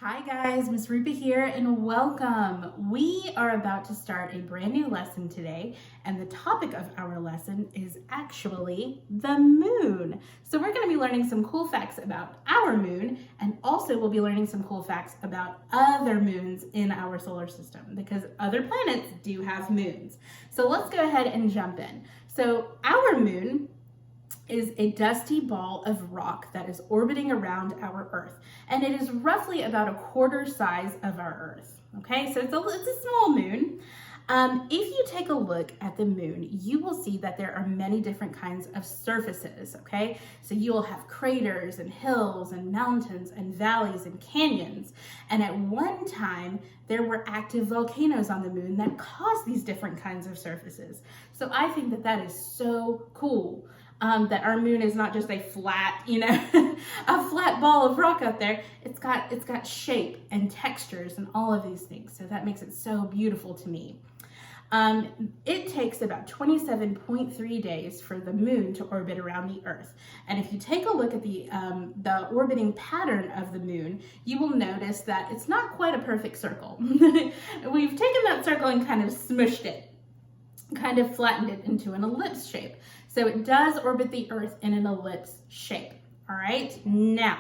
Hi guys, Miss Rupa here and welcome. We are about to start a brand new lesson today, and the topic of our lesson is actually the moon. So we're going to be learning some cool facts about our moon, and also we'll be learning some cool facts about other moons in our solar system because other planets do have moons. So let's go ahead and jump in. So our moon is a dusty ball of rock that is orbiting around our Earth. And it is roughly about a quarter size of our Earth. Okay, so it's a small moon. If you take a look at the moon, you will see that there are many different kinds of surfaces, okay? So you will have craters and hills and mountains and valleys and canyons. And at one time, there were active volcanoes on the moon that caused these different kinds of surfaces. So I think that that is so cool. That our moon is not just a flat, a flat ball of rock out there. It's got shape and textures and all of these things. So that makes it so beautiful to me. It takes about 27.3 days for the moon to orbit around the Earth. And if you take a look at the orbiting pattern of the moon, you will notice that it's not quite a perfect circle. We've taken that circle and kind of smushed it, kind of flattened it into an ellipse shape. So it does orbit the Earth in an ellipse shape. All right, now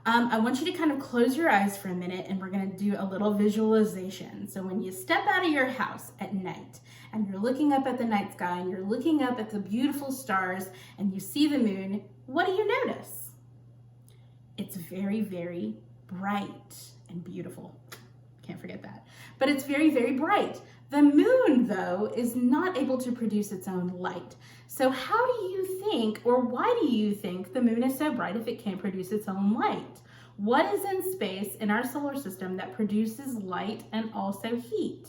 I want you to kind of close your eyes for a minute and we're going to do a little visualization. So when you step out of your house at night and you're looking up at the night sky and you're looking up at the beautiful stars and you see the moon, what do you notice? It's very, very bright and beautiful. Can't forget that. But it's very, very bright. The moon, though, is not able to produce its own light. So how do you think, or why do you think the moon is so bright if it can't produce its own light? What is in space in our solar system that produces light and also heat?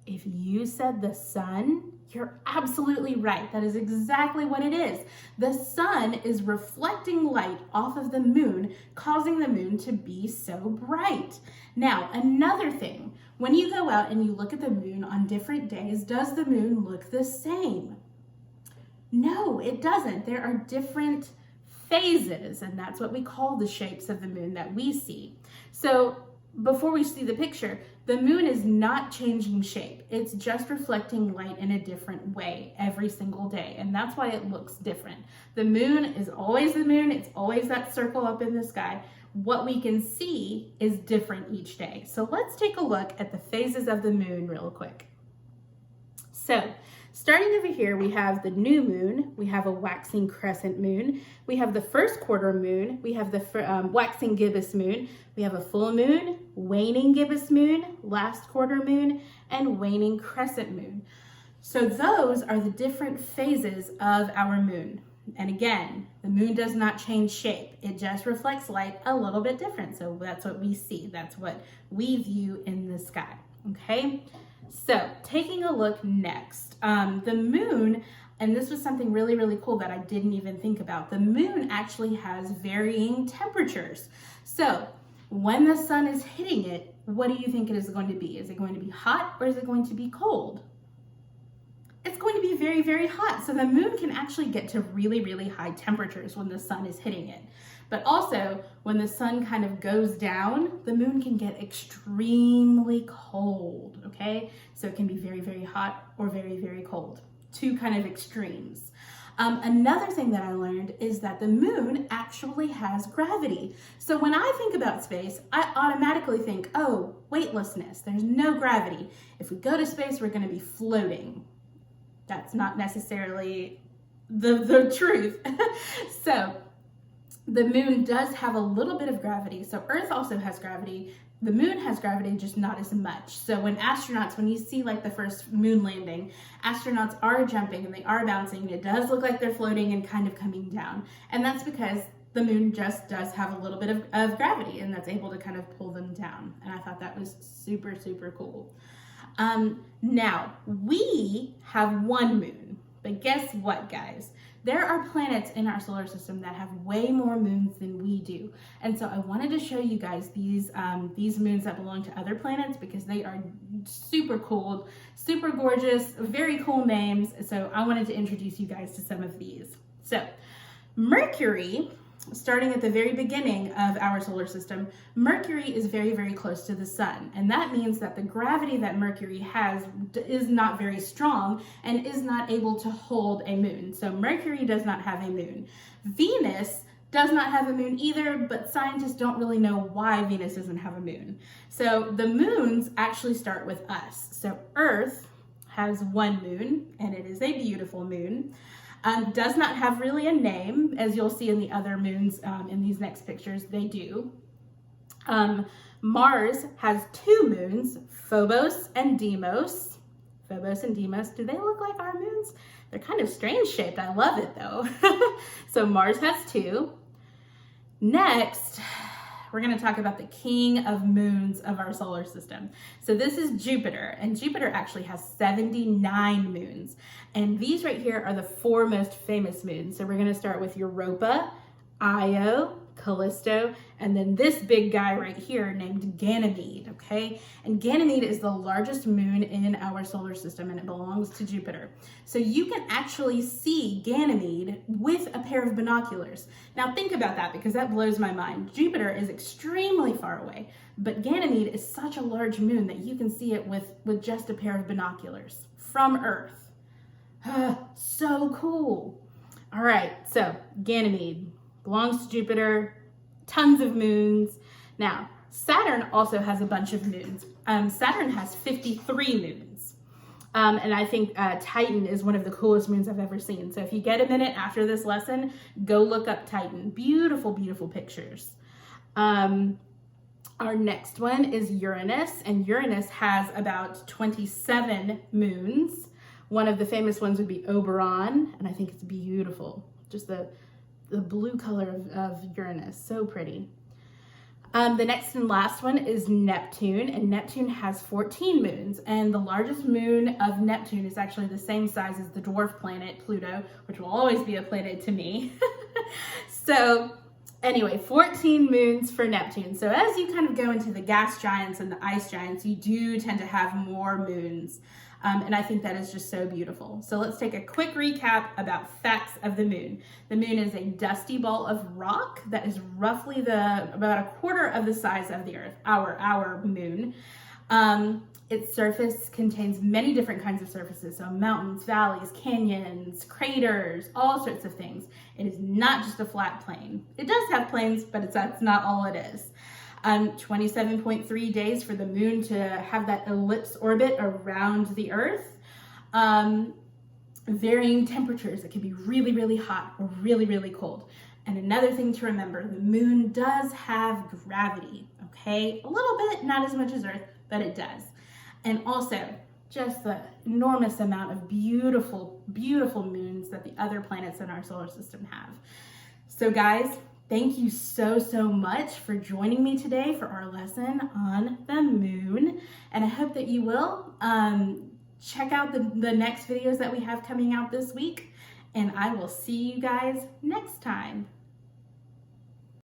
If you said the sun, you're absolutely right. That is exactly what it is. The sun is reflecting light off of the moon, causing the moon to be so bright. Now, another thing, when you go out and you look at the moon on different days, does the moon look the same? No, it doesn't. There are different phases, and that's what we call the shapes of the moon that we see. So before we see the picture, the moon is not changing shape. It's just reflecting light in a different way every single day, and that's why it looks different. The moon is always the moon. It's always that circle up in the sky. What we can see is different each day. So let's take a look at the phases of the moon real quick. So starting over here, we have the new moon, we have a waxing crescent moon, we have the first quarter moon, we have the waxing gibbous moon, we have a full moon, waning gibbous moon, last quarter moon, and waning crescent moon. So those are the different phases of our moon. And again, the moon does not change shape. It just reflects light a little bit different. So that's what we see. That's what we view in the sky. Okay? So taking a look next, the moon, and this was something really, really cool that I didn't even think about. The moon actually has varying temperatures. So when the sun is hitting it, what do you think it is going to be? Is it going to be hot or is it going to be cold? It's going to be very, very hot. So the moon can actually get to really, really high temperatures when the sun is hitting it. But also, when the sun kind of goes down, the moon can get extremely cold, okay? So it can be very, very hot or very, very cold. Two kind of extremes. Another thing that I learned is that the moon actually has gravity. So when I think about space, I automatically think, oh, weightlessness. There's no gravity. If we go to space, we're going to be floating. That's not necessarily the truth. So the moon does have a little bit of gravity. So Earth also has gravity. The moon has gravity, just not as much. So when you see like the first moon landing, astronauts are jumping and they are bouncing, and it does look like they're floating and kind of coming down. And that's because the moon just does have a little bit of gravity, and that's able to kind of pull them down. And I thought that was super, super cool. Now, we have one moon, but guess what, guys? There are planets in our solar system that have way more moons than we do. And so I wanted to show you guys these moons that belong to other planets because they are super cool, super gorgeous, very cool names. So I wanted to introduce you guys to some of these. So Mercury starting at the very beginning of our solar system, Mercury is very, very close to the sun. And that means that the gravity that Mercury has is not very strong and is not able to hold a moon. So Mercury does not have a moon. Venus does not have a moon either, but scientists don't really know why Venus doesn't have a moon. So the moons actually start with us. So Earth has one moon, and it is a beautiful moon. Does not have really a name, as you'll see in the other moons in these next pictures, they do. Mars has two moons, Phobos and Deimos. Phobos and Deimos, do they look like our moons? They're kind of strange shaped, I love it though. So Mars has two. Next, we're going to talk about the king of moons of our solar system. So this is Jupiter, and Jupiter actually has 79 moons. And these right here are the four most famous moons. So we're going to start with Europa, Io, Callisto, and then this big guy right here named Ganymede, okay? And Ganymede is the largest moon in our solar system, and it belongs to Jupiter. So you can actually see Ganymede with a pair of binoculars. Now think about that, because that blows my mind. Jupiter is extremely far away, but Ganymede is such a large moon that you can see it with just a pair of binoculars from Earth. So cool. All right, so Ganymede belongs to Jupiter, tons of moons. Now, Saturn also has a bunch of moons. Saturn has 53 moons. And I think Titan is one of the coolest moons I've ever seen. So if you get a minute after this lesson, go look up Titan. Beautiful, beautiful pictures. Our next one is Uranus, and Uranus has about 27 moons. One of the famous ones would be Oberon, and I think it's beautiful. Just the blue color of Uranus, so pretty. The next and last one is Neptune, and Neptune has 14 moons, and the largest moon of Neptune is actually the same size as the dwarf planet Pluto, which will always be a planet to me. So anyway, 14 moons for Neptune. So as you kind of go into the gas giants and the ice giants, you do tend to have more moons. And I think that is just so beautiful. So let's take a quick recap about facts of the moon. The moon is a dusty ball of rock that is roughly about a quarter of the size of the Earth, our moon. Its surface contains many different kinds of surfaces, so mountains, valleys, canyons, craters, all sorts of things. It is not just a flat plane. It does have planes, but that's not all it is. 27.3 days for the moon to have that ellipse orbit around the Earth. Varying temperatures. It can be really, really hot or really, really cold. And another thing to remember, the moon does have gravity, okay? A little bit, not as much as Earth, but it does. And also, just the enormous amount of beautiful, beautiful moons that the other planets in our solar system have. So guys, thank you so, so much for joining me today for our lesson on the moon. And I hope that you will check out the next videos that we have coming out this week. And I will see you guys next time.